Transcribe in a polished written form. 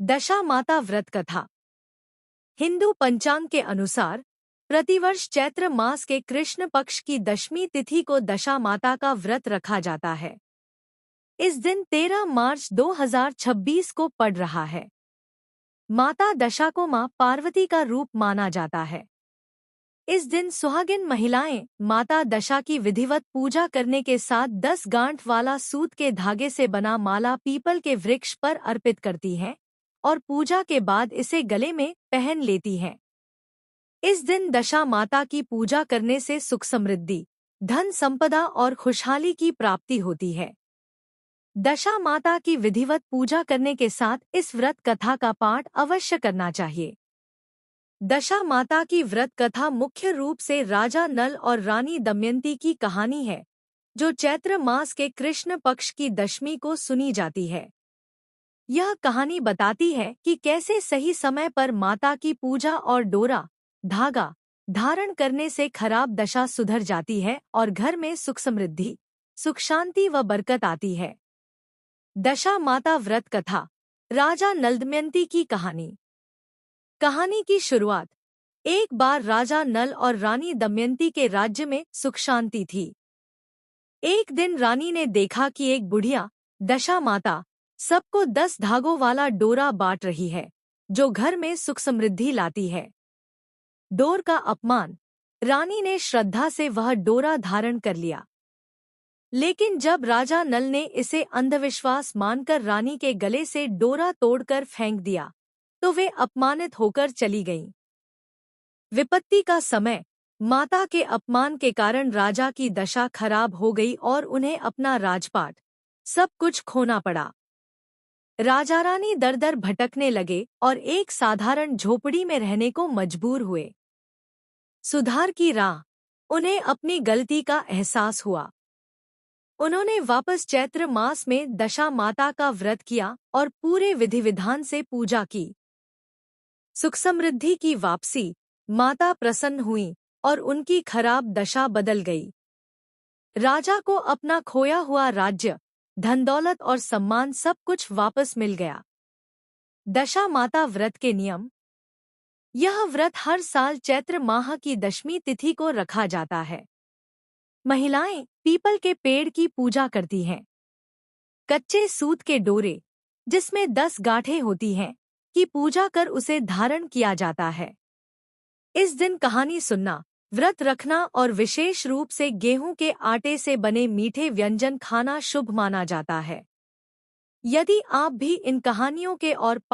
दशा माता व्रत कथा। हिंदू पंचांग के अनुसार प्रतिवर्ष चैत्र मास के कृष्ण पक्ष की दशमी तिथि को दशा माता का व्रत रखा जाता है। इस दिन 13 मार्च 2026 को पड़ रहा है। माता दशा को मां पार्वती का रूप माना जाता है। इस दिन सुहागिन महिलाएं माता दशा की विधिवत पूजा करने के साथ 10 गांठ वाला सूत के धागे से बना माला पीपल के वृक्ष पर अर्पित करती हैं और पूजा के बाद इसे गले में पहन लेती हैं। इस दिन दशा माता की पूजा करने से सुख समृद्धि, धन संपदा और खुशहाली की प्राप्ति होती है। दशा माता की विधिवत पूजा करने के साथ इस व्रत कथा का पाठ अवश्य करना चाहिए। दशा माता की व्रत कथा मुख्य रूप से राजा नल और रानी दमयंती की कहानी है, जो चैत्र मास के कृष्ण पक्ष की दशमी को सुनी जाती है। यह कहानी बताती है कि कैसे सही समय पर माता की पूजा और डोरा धागा धारण करने से खराब दशा सुधर जाती है और घर में सुख समृद्धि, सुख शांति व बरकत आती है। दशा माता व्रत कथा। राजा नल दमयंती की कहानी। कहानी की शुरुआत। एक बार राजा नल और रानी दमयंती के राज्य में सुख शांति थी। एक दिन रानी ने देखा कि एक बुढ़िया दशा माता सबको 10 धागों वाला डोरा बांट रही है, जो घर में सुख समृद्धि लाती है। डोर का अपमान। रानी ने श्रद्धा से वह डोरा धारण कर लिया, लेकिन जब राजा नल ने इसे अंधविश्वास मानकर रानी के गले से डोरा तोड़कर फेंक दिया, तो वे अपमानित होकर चली गईं। विपत्ति का समय। माता के अपमान के कारण राजा की दशा खराब हो गई और उन्हें अपना राजपाट सब कुछ खोना पड़ा। राजा रानी दर दर भटकने लगे और एक साधारण झोपड़ी में रहने को मजबूर हुए। सुधार की राह। उन्हें अपनी गलती का एहसास हुआ। उन्होंने वापस चैत्र मास में दशा माता का व्रत किया और पूरे विधि विधान से पूजा की। सुख समृद्धि की वापसी। माता प्रसन्न हुई और उनकी खराब दशा बदल गई। राजा को अपना खोया हुआ राज्य, धन दौलत और सम्मान सब कुछ वापस मिल गया। दशा माता व्रत के नियम। यह व्रत हर साल चैत्र माह की दशमी तिथि को रखा जाता है। महिलाएं पीपल के पेड़ की पूजा करती हैं। कच्चे सूत के डोरे, जिसमें 10 गांठें होती हैं, की पूजा कर उसे धारण किया जाता है। इस दिन कहानी सुनना, व्रत रखना और विशेष रूप से गेहूं के आटे से बने मीठे व्यंजन खाना शुभ माना जाता है। यदि आप भी इन कहानियों के और